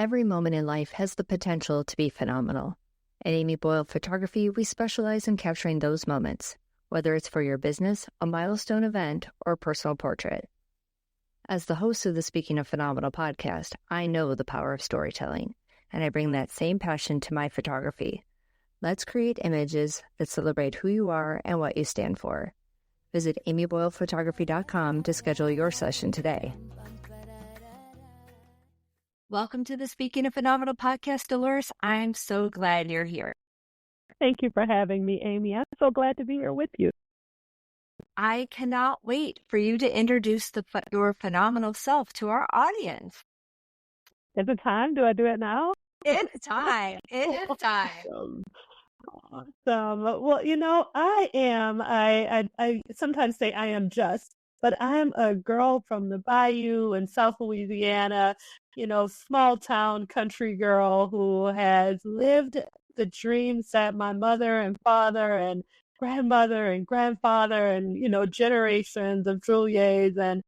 Every moment in life has the potential to be phenomenal. At Amy Boyle Photography, we specialize in capturing those moments, whether it's for your business, a milestone event, or a personal portrait. As the host of the Speaking of Phenomenal podcast, I know the power of storytelling, and I bring that same passion to my photography. Let's create images that celebrate who you are and what you stand for. Visit amyboylephotography.com to schedule your session today. Welcome to the Speaking of Phenomenal podcast, Delores. I'm so glad you're here. Thank you for having me, Amy. I'm so glad to be here with you. I cannot wait for you to introduce your phenomenal self to our audience. Is it time? Do I do it now? It's time. It's time. Awesome. Well, I sometimes say I am just, but I'm a girl from the Bayou in South Louisiana, small town country girl who has lived the dreams that my mother and father and grandmother and grandfather and, generations of Juliers and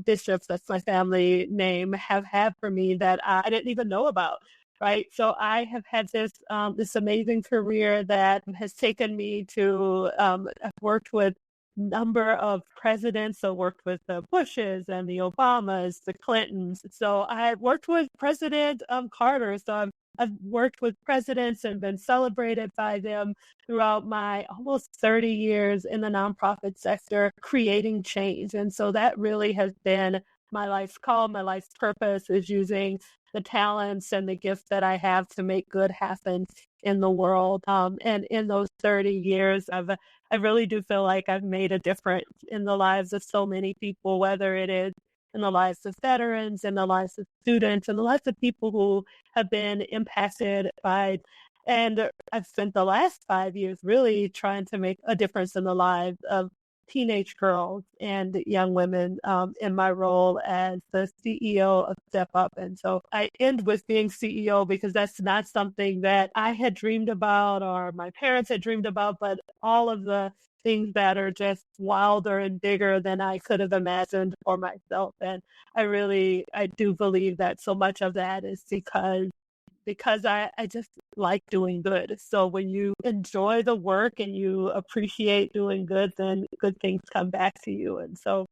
bishops, that's my family name, have had for me that I didn't even know about. Right. So I have had this amazing career that has taken me to, I've worked with a number of presidents. So worked with the Bushes and the Obamas, the Clintons. So I worked with President Carter. So I've worked with presidents and been celebrated by them throughout my almost 30 years in the nonprofit sector, creating change. And so that really has been my life's call. My life's purpose is using the talents and the gifts that I have to make good happen in the world. And in those 30 years, I really do feel like I've made a difference in the lives of so many people, whether it is in the lives of veterans, in the lives of students, in the lives of people who have been impacted by. And I've spent the last 5 years really trying to make a difference in the lives of teenage girls and young women in my role as the CEO of Step Up. And so I end with being CEO because that's not something that I had dreamed about or my parents had dreamed about, but all of the things that are just wilder and bigger than I could have imagined for myself. And I do believe that so much of that is because I just like doing good. So when you enjoy the work and you appreciate doing good, then good things come back to you. And so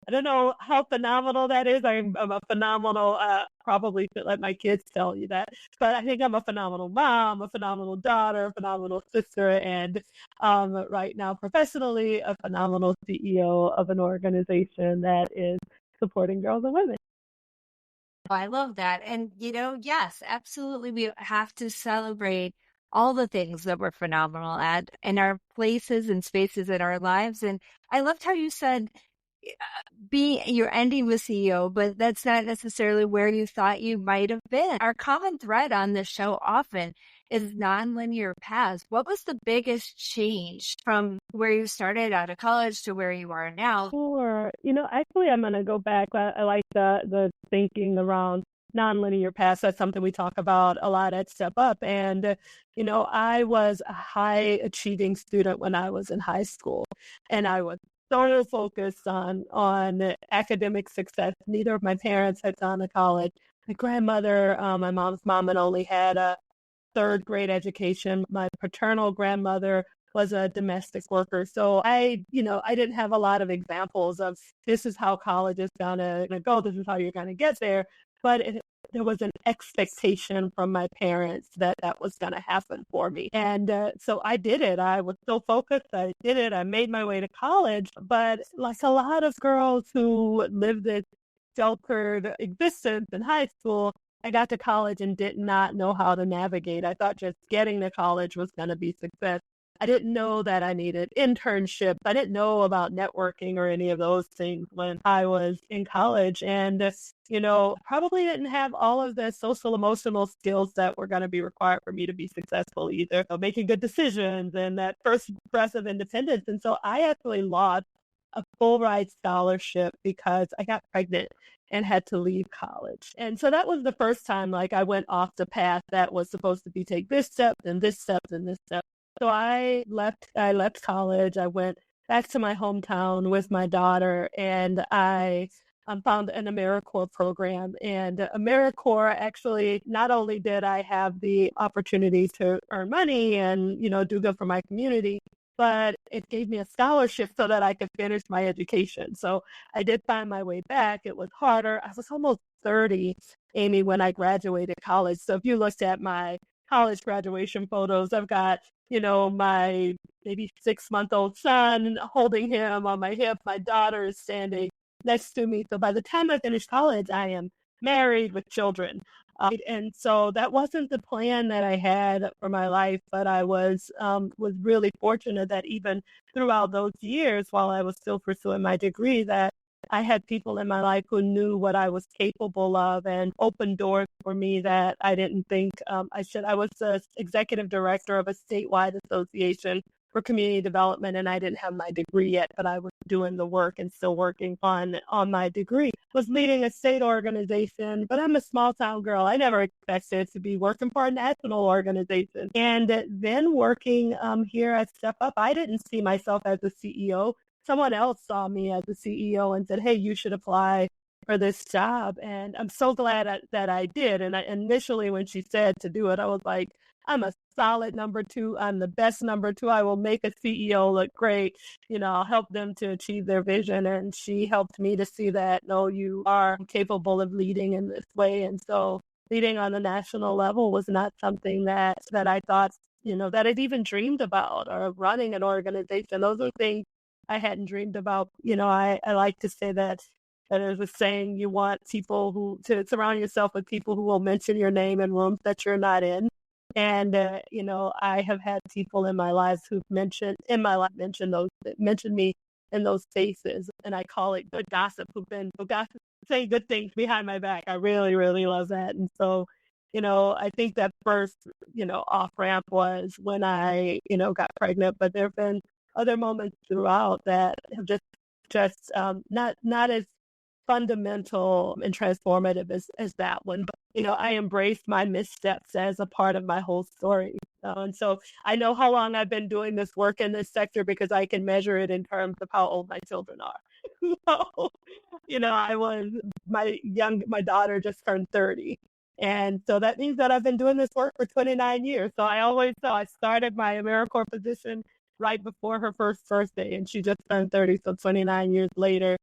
I don't know how phenomenal that is. I'm a phenomenal, probably should let my kids tell you that, but I think I'm a phenomenal mom, a phenomenal daughter, a phenomenal sister, and right now professionally, a phenomenal CEO of an organization that is supporting girls and women. I love that. And, yes, absolutely. We have to celebrate all the things that we're phenomenal at in our places and spaces in our lives. And I loved how you said you're ending with CEO, but that's not necessarily where you thought you might have been. Our common thread on this show often is nonlinear paths. What was the biggest change from where you started out of college to where you are now? Sure. Actually, I'm going to go back. I like the thinking around nonlinear paths. That's something we talk about a lot at Step Up. And, I was a high achieving student when I was in high school, and I was so focused on academic success. Neither of my parents had gone to college. My grandmother, my mom's mom, had only had a third grade education. My paternal grandmother was a domestic worker. So I didn't have a lot of examples of this is how college is gonna go. This is how you're gonna get there. But there was an expectation from my parents that was going to happen for me. And so I did it. I was so focused. I did it. I made my way to college. But like a lot of girls who lived this sheltered existence in high school, I got to college and did not know how to navigate. I thought just getting to college was going to be success. I didn't know that I needed internships. I didn't know about networking or any of those things when I was in college. And, probably didn't have all of the social emotional skills that were going to be required for me to be successful either. So making good decisions and that first breath of independence. And so I actually lost a full ride scholarship because I got pregnant and had to leave college. And so that was the first time I went off the path that was supposed to be take this step and this step and this step. So I left college. I went back to my hometown with my daughter, and I found an AmeriCorps program. And AmeriCorps actually, not only did I have the opportunity to earn money and, do good for my community, but it gave me a scholarship so that I could finish my education. So I did find my way back. It was harder. I was almost 30, Amy, when I graduated college. So if you looked at my college graduation photos, I've got, my maybe 6-month-old son holding him on my hip. My daughter is standing next to me. So by the time I finished college, I am married with children. And so that wasn't the plan that I had for my life, but I was really fortunate that even throughout those years, while I was still pursuing my degree, that I had people in my life who knew what I was capable of and opened doors for me that I didn't think I should. I was the executive director of a statewide association for community development, and I didn't have my degree yet, but I was doing the work and still working on my degree. Was leading a state organization, but I'm a small town girl. I never expected to be working for a national organization. And then working here at Step Up, I didn't see myself as a CEO. Someone else saw me as a CEO and said, "Hey, you should apply for this job." And I'm so glad that I did. And initially, when she said to do it, I was like, I'm a solid number two. I'm the best number two. I will make a CEO look great. I'll help them to achieve their vision. And she helped me to see that, no, you are capable of leading in this way. And so leading on the national level was not something that I thought, that I'd even dreamed about, or running an organization. Those are things I hadn't dreamed about. I like to say that there's a saying, you want people to surround yourself with people who will mention your name in rooms that you're not in. And, I have had people in my lives who've mentioned me in those spaces. And I call it good gossip, who gossip, say good things behind my back. I really, really love that. And so, I think that first, off ramp was when I, got pregnant, but there have been other moments throughout that have not as fundamental and transformative as that one. But, I embraced my missteps as a part of my whole story. And so I know how long I've been doing this work in this sector because I can measure it in terms of how old my children are. So, my daughter just turned 30. And so that means that I've been doing this work for 29 years. So I always know I started my AmeriCorps position right before her first birthday, and she just turned 30. So 29 years later,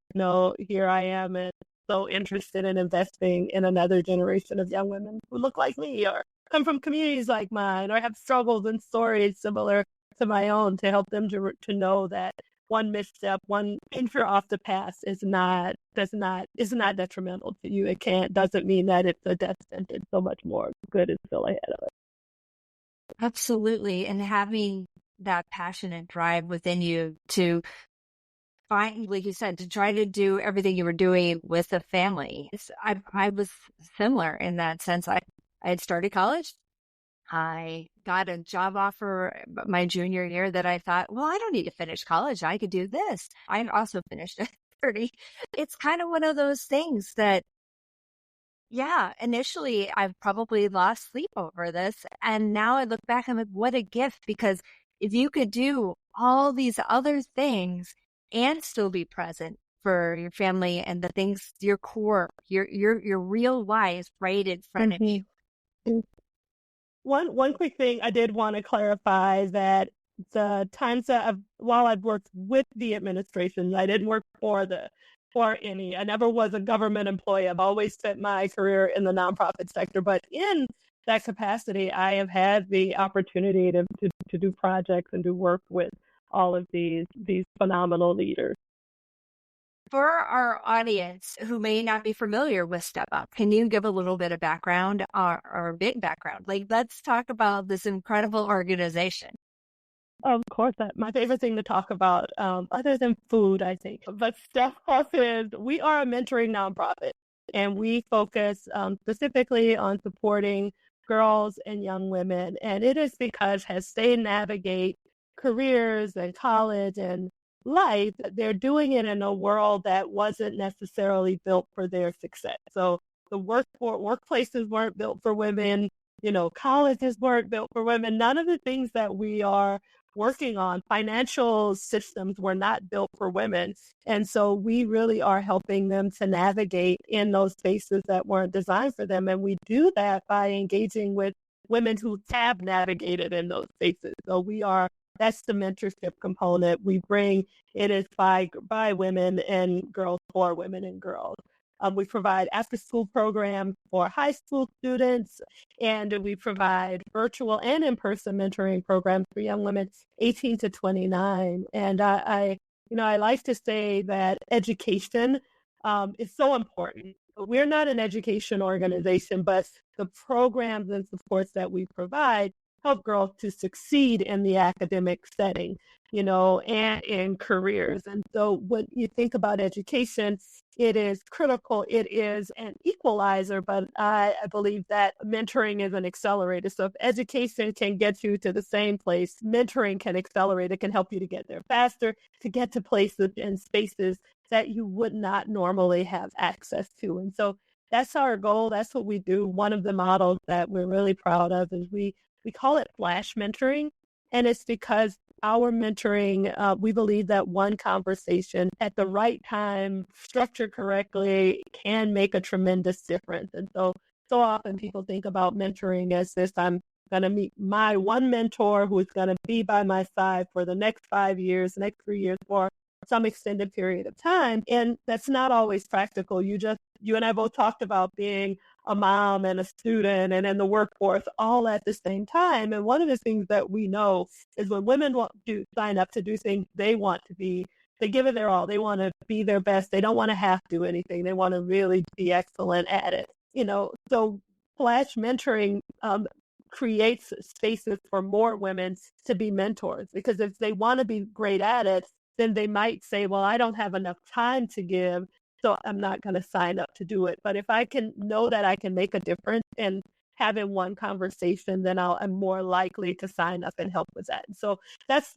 here I am, and so interested in investing in another generation of young women who look like me or come from communities like mine or have struggles and stories similar to my own, to help them to know that one misstep, one venture off the path is not detrimental to you. Doesn't mean that it's a death sentence. So much more good is still ahead of it. Absolutely. And having that passion and drive within you to find, like you said, to try to do everything you were doing with the family. I was similar in that sense. I had started college. I got a job offer my junior year that I thought, well, I don't need to finish college. I could do this. I also finished at 30. It's kind of one of those things that, yeah, initially I've probably lost sleep over this. And now I look back, I'm like, what a gift. Because if you could do all these other things and still be present for your family and the things, your core, your real life right in front of you. One quick thing I did want to clarify, that the times that while I've worked with the administration, I didn't work for any. I never was a government employee. I've always spent my career in the nonprofit sector, but in that capacity, I have had the opportunity to do projects and do work with all of these phenomenal leaders. For our audience who may not be familiar with Step Up, can you give a little bit of background or big background? Like, let's talk about this incredible organization. Of course, my favorite thing to talk about, other than food, I think. But Step Up we are a mentoring nonprofit, and we focus specifically on supporting girls and young women. And it is because as they navigate careers and college and life, they're doing it in a world that wasn't necessarily built for their success. So the workplaces weren't built for women, colleges weren't built for women. None of the things that we are working on. Financial systems were not built for women. And so we really are helping them to navigate in those spaces that weren't designed for them. And we do that by engaging with women who have navigated in those spaces. So that's the mentorship component. We bring it is by women and girls for women and girls. We provide after-school programs for high school students, and we provide virtual and in-person mentoring programs for young women 18 to 29. And I like to say that education is so important. We're not an education organization, but the programs and supports that we provide help girls to succeed in the academic setting, and in careers. And so when you think about education, it is critical. It is an equalizer, but I believe that mentoring is an accelerator. So if education can get you to the same place, mentoring can accelerate. It can help you to get there faster, to get to places and spaces that you would not normally have access to. And so that's our goal. That's what we do. One of the models that we're really proud of is we call it flash mentoring. And it's because our mentoring, we believe that one conversation at the right time, structured correctly, can make a tremendous difference. And so often people think about mentoring as this: I'm going to meet my one mentor who is going to be by my side for the next 5 years, next 3 years, for some extended period of time. And that's not always practical. You and I both talked about being a mom and a student and in the workforce all at the same time. And one of the things that we know is when women want to sign up to do things, they give it their all. They want to be their best. They don't want to have to do anything. They want to really be excellent at it. So Flash mentoring creates spaces for more women to be mentors, because if they want to be great at it, then they might say, well, I don't have enough time to give, so I'm not going to sign up to do it. But if I can know that I can make a difference in having one conversation, then I'm more likely to sign up and help with that. So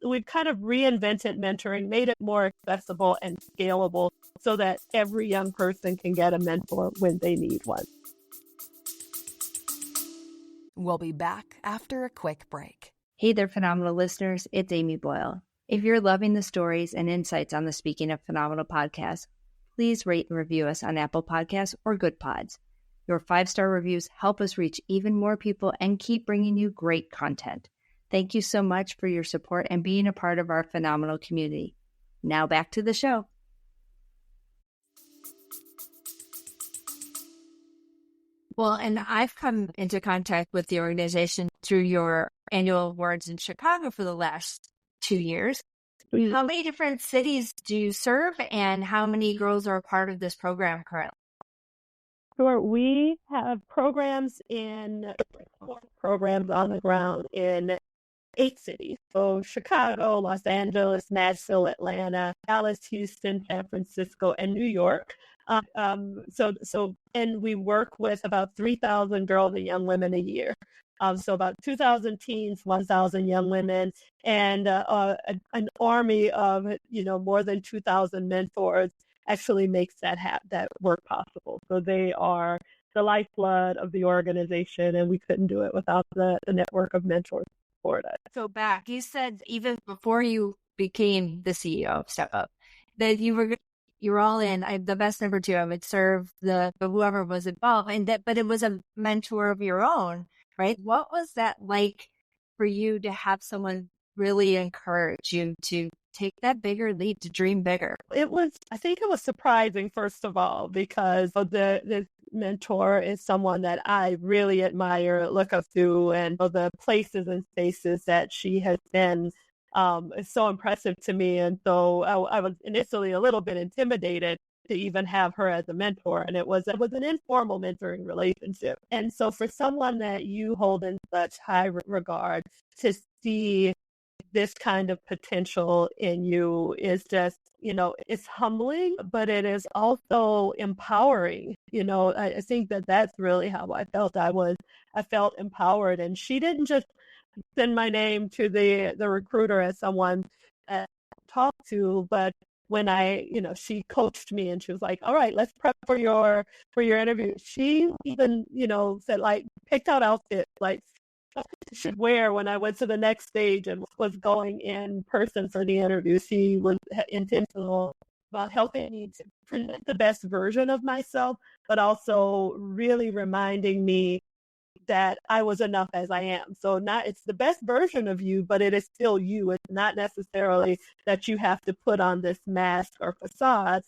we've kind of reinvented mentoring, made it more accessible and scalable so that every young person can get a mentor when they need one. We'll be back after a quick break. Hey there, Phenomenal listeners. It's Amy Boyle. If you're loving the stories and insights on the Speaking of Phenomenal podcast, please rate and review us on Apple Podcasts or Good Pods. Your 5-star reviews help us reach even more people and keep bringing you great content. Thank you so much for your support and being a part of our phenomenal community. Now back to the show. Well, and I've come into contact with the organization through your annual awards in Chicago for the last 2 years. How many different cities do you serve, and how many girls are a part of this program currently? Sure. We have programs on the ground in 8 cities. So Chicago, Los Angeles, Nashville, Atlanta, Dallas, Houston, San Francisco, and New York. And we work with about 3,000 girls and young women a year. So about 2,000 teens, 1,000 young women, and an army of more than 2,000 mentors actually makes that work possible. So they are the lifeblood of the organization, and we couldn't do it without the network of mentors for us. So back, you said even before you became the CEO of Step Up, that you're all in. I'm the best number 2. I would serve whoever was involved, but it was a mentor of your own, right? What was that like for you to have someone really encourage you to take that bigger leap, to dream bigger? I think it was surprising, first of all, because the mentor is someone that I really admire, look up to, and the places and spaces that she has been is so impressive to me. And so I was initially a little bit intimidated to even have her as a mentor. And it was an informal mentoring relationship. And so for someone that you hold in such high regard, to see this kind of potential in you is just, it's humbling, but it is also empowering. I think that's really how I felt. I felt empowered, and she didn't just send my name to the recruiter as someone to talk to, but when she coached me and she was like, all right, let's prep for your interview. She even, said, like, picked out outfits, like should wear when I went to the next stage and was going in person for the interview. She was intentional about helping me to present the best version of myself, but also really reminding me that I was enough as I am. So not it's the best version of you, but it is still you. It's not necessarily that you have to put on this mask or facade.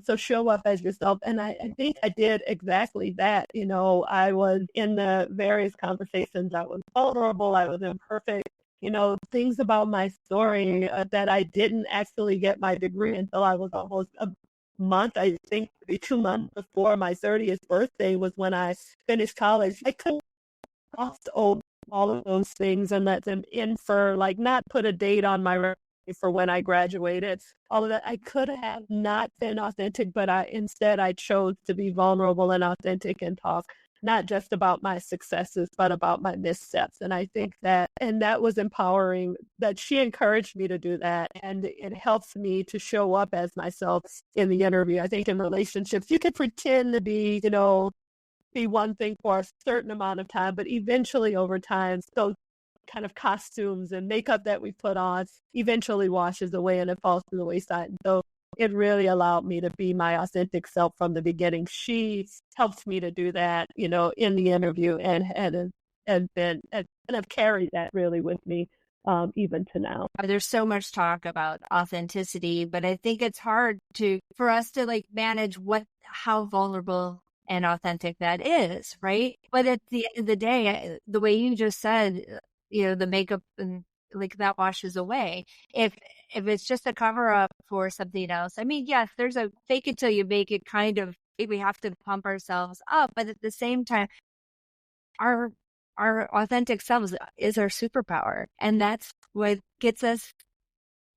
So show up as yourself. And I think I did exactly that. You know, I was in the various conversations. I was vulnerable. I was imperfect. You know, things about my story that I didn't actually get my degree until I was almost a month, I think maybe 2 months before my 30th birthday was when I finished college. I couldn't crossed all of those things and let them in for like not put a date on my resume for when I graduated. All of that. I could have not been authentic, but I chose to be vulnerable and authentic and talk not just about my successes, but about my missteps. And I think that was empowering that she encouraged me to do that. And it helps me to show up as myself in the interview. I think in relationships, you can pretend to be, be one thing for a certain amount of time, but eventually over time, those kind of costumes and makeup that we put on eventually washes away and it falls to the wayside. And so it really allowed me to be my authentic self from the beginning. She helped me to do that, in the interview and I've carried that really with me even to now. There's so much talk about authenticity, but I think it's hard for us to like manage how vulnerable and authentic that is, right? But at the end of the day, the way you just said, the makeup and like that washes away. If it's just a cover up for something else, I mean, yes, there's a fake it till you make it kind of, we have to pump ourselves up, but at the same time, our authentic selves is our superpower. And that's what gets us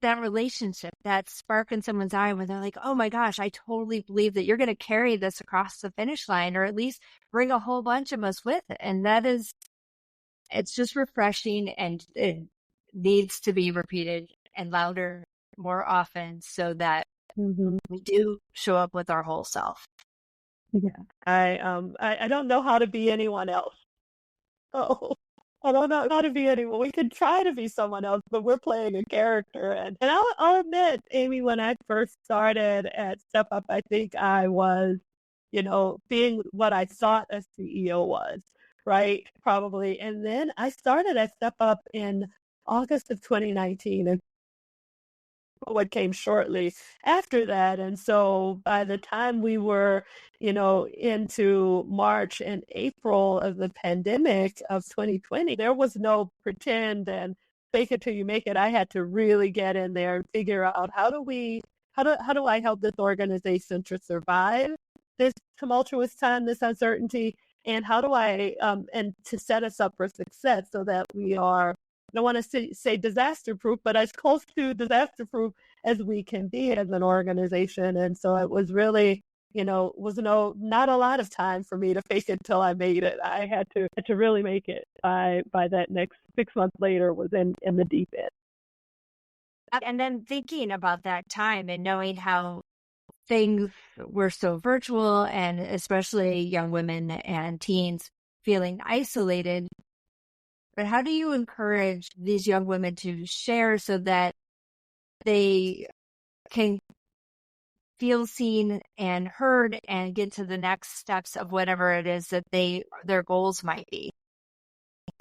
that relationship, that spark in someone's eye where they're like, oh my gosh, I totally believe that you're going to carry this across the finish line, or at least bring a whole bunch of us with it. And it's just refreshing, and it needs to be repeated and louder more often so that we do show up with our whole self. Yeah. I don't know how to be anyone else. Oh, I don't know how to be anyone. We could try to be someone else, but we're playing a character. And I'll admit, Amy, when I first started at Step Up, I think I was, being what I thought a CEO was, right? Probably. And then I started at Step Up in August of 2019, and what came shortly after that. And so by the time we were, into March and April of the pandemic of 2020, there was no pretend and fake it till you make it. I had to really get in there and figure out how do I help this organization to survive this tumultuous time, this uncertainty, and how do I and to set us up for success so that we are, I don't want to say disaster proof, but as close to disaster proof as we can be as an organization. And so it was really, not a lot of time for me to fake it till I made it. I had to really make it by that next 6 months later was in the deep end. And then thinking about that time and knowing how things were so virtual, and especially young women and teens feeling isolated. But how do you encourage these young women to share so that they can feel seen and heard and get to the next steps of whatever it is that their goals might be?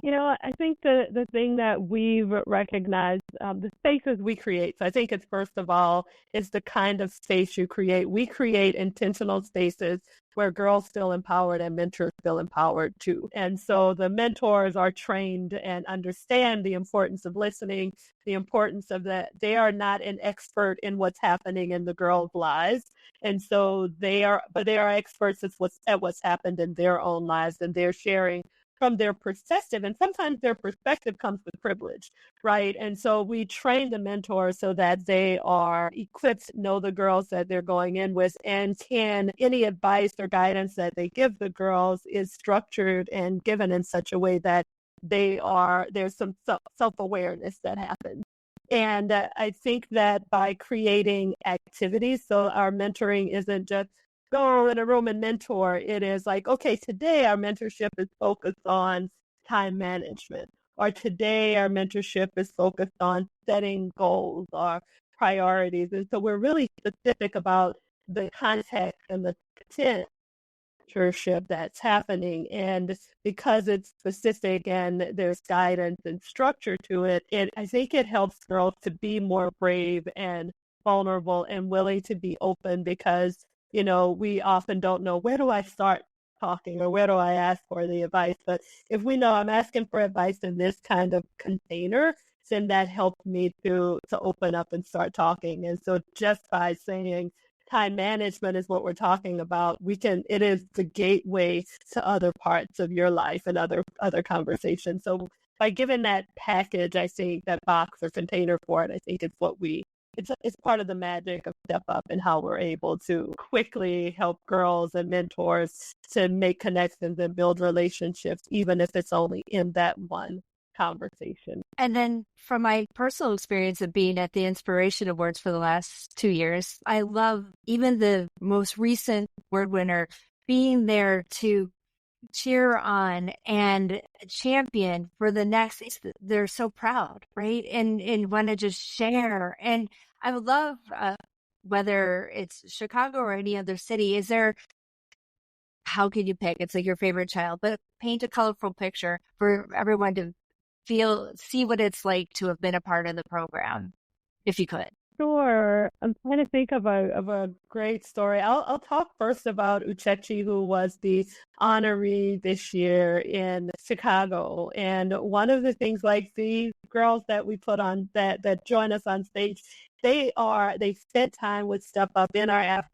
I think the thing that we've recognized, the spaces we create. So I think it's first of all, is the kind of space you create. We create intentional spaces where girls feel empowered and mentors feel empowered too. And so the mentors are trained and understand the importance of listening, the importance of that. They are not an expert in what's happening in the girls' lives. And so they are experts at what's happened in their own lives, and they're sharing from their perspective. And sometimes their perspective comes with privilege, right? And so we train the mentors so that they are equipped, know the girls that they're going in with, and any advice or guidance that they give the girls is structured and given in such a way that there's some self-awareness that happens. And I think that by creating activities, so our mentoring isn't just go in a room and mentor. It is like, okay, today our mentorship is focused on time management. Or today, our mentorship is focused on setting goals or priorities. And so we're really specific about the context and the intent mentorship that's happening. And because it's specific and there's guidance and structure to it, I think it helps girls to be more brave and vulnerable and willing to be open because, we often don't know, where do I start talking or where do I ask for the advice? But if we know I'm asking for advice in this kind of container, then that helps me to open up and start talking. And so just by saying, time management is what we're talking about, it is the gateway to other parts of your life and other conversations. So by giving that package, I think that box or container for it, I think it's part of the magic of Step Up and how we're able to quickly help girls and mentors to make connections and build relationships, even if it's only in that one conversation. And then from my personal experience of being at the Inspiration Awards for the last 2 years, I love even the most recent award winner being there to cheer on and champion for the next. They're so proud, right? And want to just share. And I would love, whether it's Chicago or any other city, how can you pick? It's like your favorite child, but paint a colorful picture for everyone to see what it's like to have been a part of the program, if you could. Sure. I'm trying to think of a great story. I'll talk first about Uchechi, who was the honoree this year in Chicago. And one of the things, like the girls that we put on that join us on stage, they spent time with Step Up in our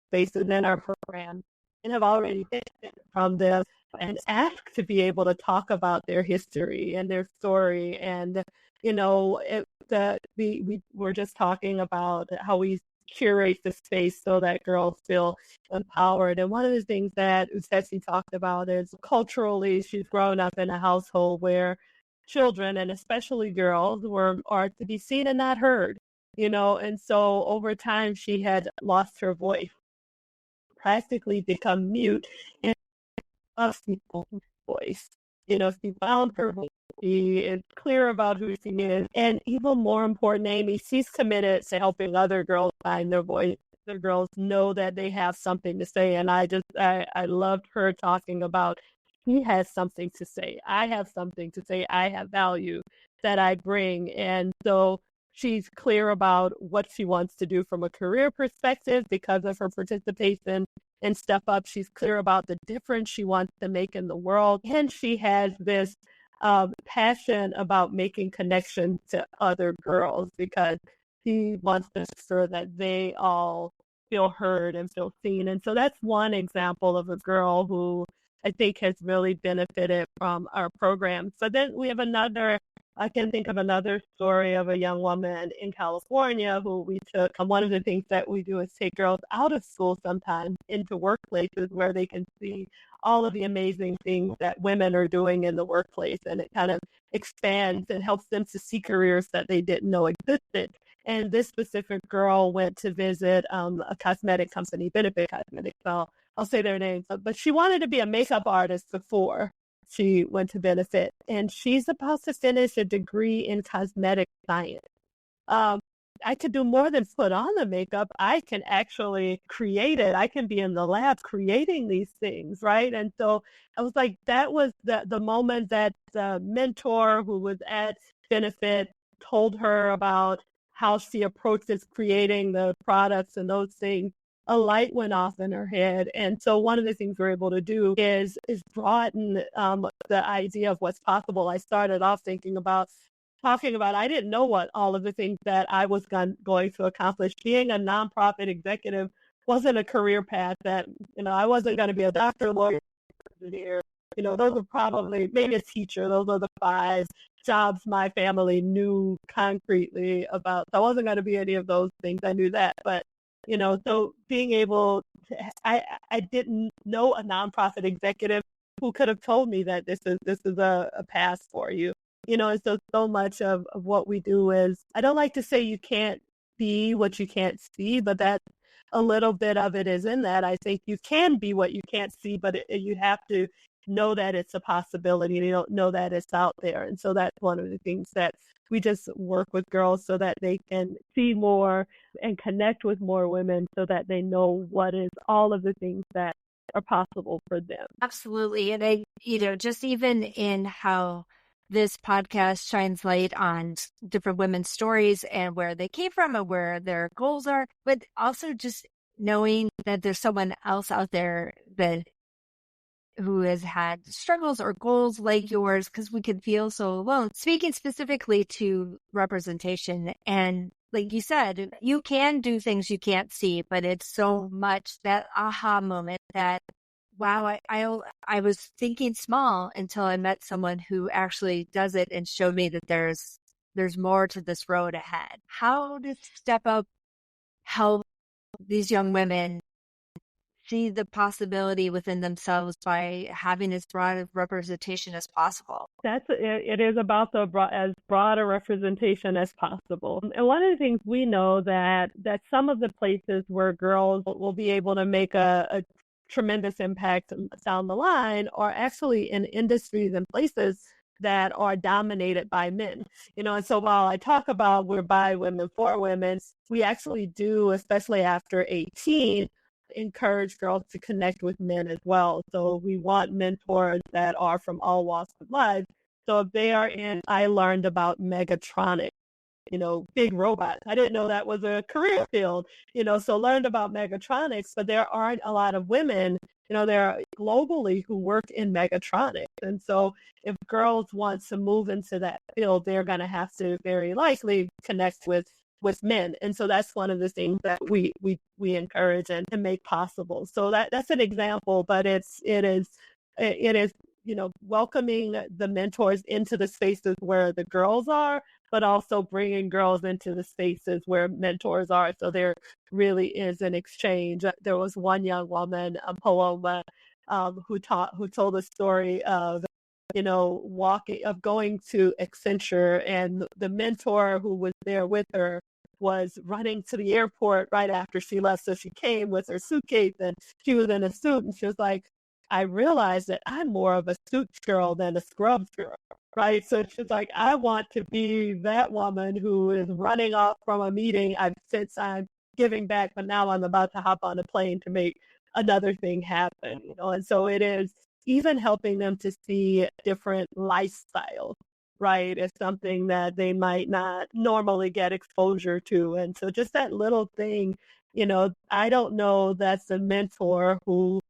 spaces in our program and have already benefited from them and asked to be able to talk about their history and their story. And we were just talking about how we curate the space so that girls feel empowered. And one of the things that Uchechi talked about is culturally, she's grown up in a household where children, and especially girls, are to be seen and not heard. And so over time she had lost her voice, practically become mute, and lost people's voice. She found her voice. She is clear about who she is. And even more important, Amy, she's committed to helping other girls find their voice. Other girls know that they have something to say. And I loved her talking about, she has something to say. I have something to say. I have value that I bring. And so she's clear about what she wants to do from a career perspective because of her participation in Step Up. She's clear about the difference she wants to make in the world. And she has this passion about making connections to other girls because she wants to ensure that they all feel heard and feel seen. And so that's one example of a girl who I think has really benefited from our programs. But then we have I can think of another story of a young woman in California who we took. One of the things that we do is take girls out of school sometimes into workplaces where they can see all of the amazing things that women are doing in the workplace. And it kind of expands and helps them to see careers that they didn't know existed. And this specific girl went to visit a cosmetic company, Benefit Cosmetics. I'll say their names, but she wanted to be a makeup artist before she went to Benefit, and she's about to finish a degree in cosmetic science. I could do more than put on the makeup. I can actually create it. I can be in the lab creating these things, right? And so I was like, that was the moment that the mentor who was at Benefit told her about how she approaches creating the products and those things. A light went off in her head. And so one of the things we're able to do is broaden the idea of what's possible. I started off talking about, I didn't know what all of the things that I was going to accomplish. Being a nonprofit executive wasn't a career path that, I wasn't going to be a doctor, lawyer, engineer. Those are probably, maybe a teacher. Those are the 5 jobs my family knew concretely about. So I wasn't going to be any of those things. I knew that. But so being able to, I didn't know a nonprofit executive who could have told me that this is a path for you. And so much of what we do is, I don't like to say you can't see what you can't see, but that a little bit of it is in that. I think you can be what you can't see, but you have to know that it's a possibility. They don't know that it's out there. And so that's one of the things that we just work with girls so that they can see more and connect with more women so that they know what is all of the things that are possible for them. Absolutely. And just even in how this podcast shines light on different women's stories and where they came from and where their goals are, but also just knowing that there's someone else out there that who has had struggles or goals like yours, because we can feel so alone. Speaking specifically to representation, and like you said, you can do things you can't see, but it's so much that aha moment that, wow, I was thinking small until I met someone who actually does it and showed me that there's more to this road ahead. How does Step Up help these young women see the possibility within themselves by having as broad of representation as possible? It is about as broad a representation as possible. And one of the things we know that some of the places where girls will be able to make a tremendous impact down the line are actually in industries and places that are dominated by men. And so while I talk about we're by women for women, we actually do, especially after 18, encourage girls to connect with men as well. So we want mentors that are from all walks of life. So if they are I learned about Megatronics, big robots. I didn't know that was a career field, so learned about Megatronics, but there aren't a lot of women, there are globally who work in Megatronics. And so if girls want to move into that field, they're going to have to very likely connect with men. And so that's one of the things that we encourage and make possible. So that's an example, but it is welcoming the mentors into the spaces where the girls are, but also bringing girls into the spaces where mentors are. So there really is an exchange. There was one young woman, Paloma, who told a story of going to Accenture, and the mentor who was there with her was running to the airport right after she left. So she came with her suitcase and she was in a suit, and she was like, I realized that I'm more of a suit girl than a scrubs girl, right? So she's like, I want to be that woman who is running off from a meeting. Since I'm giving back, but now I'm about to hop on a plane to make another thing happen, And so it is even helping them to see different lifestyles, right, as something that they might not normally get exposure to. And so just that little thing, I don't know that's a mentor who,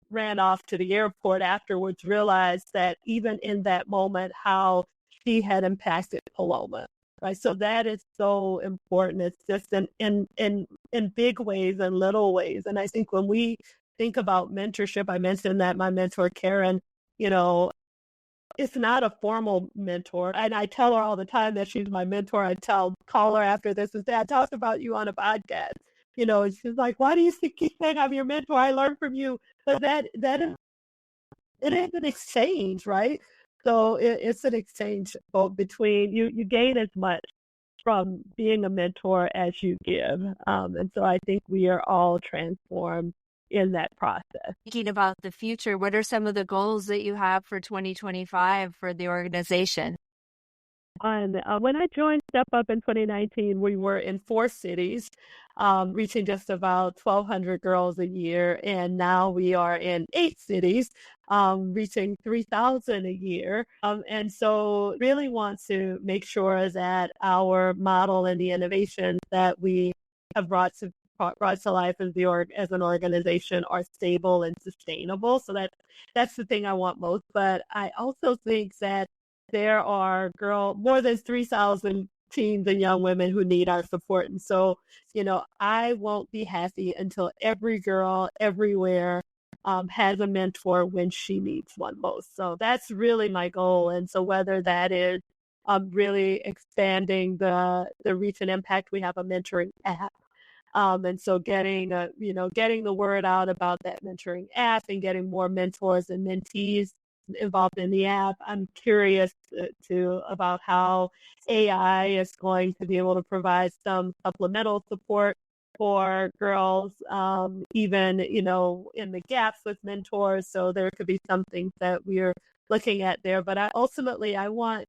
ran off to the airport afterwards, realized that even in that moment, how she had impacted Paloma. Right. So that is so important. It's just in big ways and little ways. And I think when we think about mentorship, I mentioned that my mentor, Karen, it's not a formal mentor. And I tell her all the time that she's my mentor. Call her after this and say, I talked about you on a podcast. And she's like, why do you keep saying I'm your mentor? I learned from you. But that is, it is an exchange, right? So it's an exchange both between you gain as much from being a mentor as you give. And so I think we are all transformed in that process. Thinking about the future, what are some of the goals that you have for 2025 for the organization? And when I joined Step Up in 2019, we were in 4 cities, reaching just about 1,200 girls a year. And now we are in 8 cities, reaching 3,000 a year. And so really want to make sure that our model and the innovations that we have brought to life as an organization are stable and sustainable. So that's the thing I want most. But I also think that there are more than 3,000 teens and young women who need our support. And so, I won't be happy until every girl everywhere has a mentor when she needs one most. So that's really my goal. And so whether that is really expanding the reach and impact, we have a mentoring app. And so getting the word out about that mentoring app and getting more mentors and mentees involved in the app. I'm curious about how AI is going to be able to provide some supplemental support for girls, even, in the gaps with mentors. So there could be some things that we're looking at there. But I want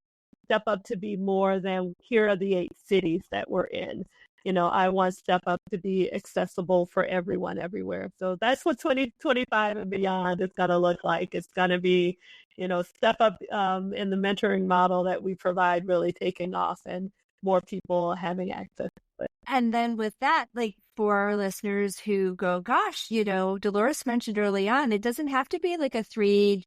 Step Up to be more than here are the 8 cities that we're in. I want Step Up to be accessible for everyone everywhere. So that's what 2025 and beyond is going to look like. It's going to be, Step Up in the mentoring model that we provide really taking off and more people having access to it. And then with that, like for our listeners who go, gosh, Dolores mentioned early on, it doesn't have to be like a 3-5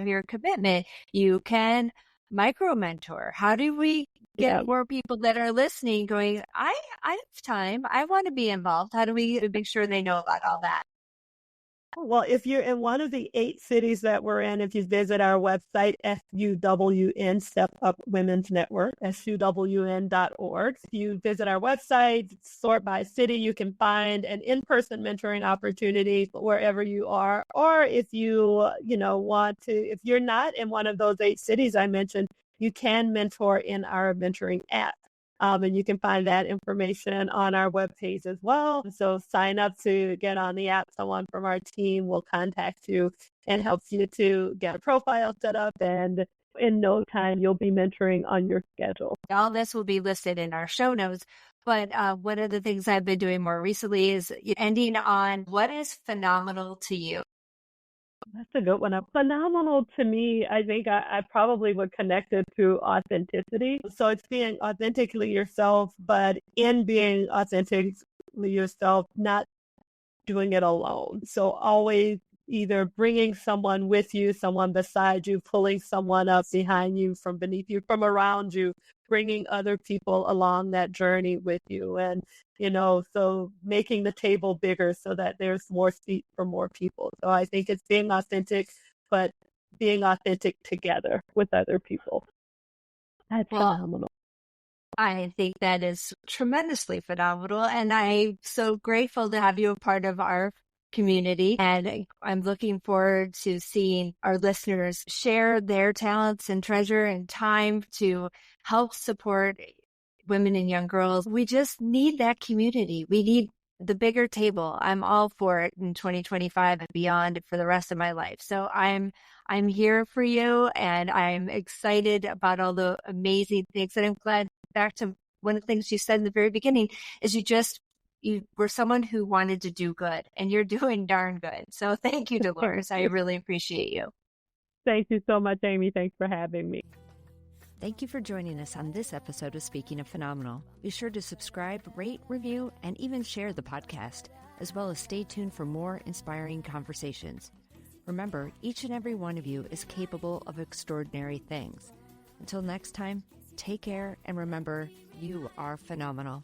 year commitment. You can micro mentor. How do we get more people that are listening going, I have time. I want to be involved. How do we make sure they know about all that? Well, if you're in one of the 8 cities that we're in, if you visit our website, SUWN, Step Up Women's Network, SUWN.org. If you visit our website, sort by city, you can find an in-person mentoring opportunity wherever you are. Or if you, want to, if you're not in one of those 8 cities I mentioned, you can mentor in our mentoring app. And you can find that information on our webpage as well. So sign up to get on the app. Someone from our team will contact you and help you to get a profile set up. And in no time, you'll be mentoring on your schedule. All this will be listed in our show notes. But one of the things I've been doing more recently is ending on what is phenomenal to you. That's a good one. Phenomenal to me, I think I probably would connect it to authenticity. So it's being authentically yourself, but in being authentically yourself, not doing it alone. So always either bringing someone with you, someone beside you, pulling someone up behind you, from beneath you, from around you, bringing other people along that journey with you. And, so making the table bigger so that there's more seats for more people. So I think it's being authentic, but being authentic together with other people. That's phenomenal. I think that is tremendously phenomenal. And I'm so grateful to have you a part of our community. And I'm looking forward to seeing our listeners share their talents and treasure and time to help support women and young girls. We just need that community. We need the bigger table. I'm all for it in 2025 and beyond for the rest of my life. So I'm here for you, and I'm excited about all the amazing things. And I'm glad, back to one of the things you said in the very beginning, is you were someone who wanted to do good, and you're doing darn good. So thank you, Delores. I really appreciate you. Thank you so much, Amy. Thanks for having me. Thank you for joining us on this episode of Speaking of Phenomenal. Be sure to subscribe, rate, review, and even share the podcast, as well as stay tuned for more inspiring conversations. Remember, each and every one of you is capable of extraordinary things. Until next time, take care, and remember, you are phenomenal.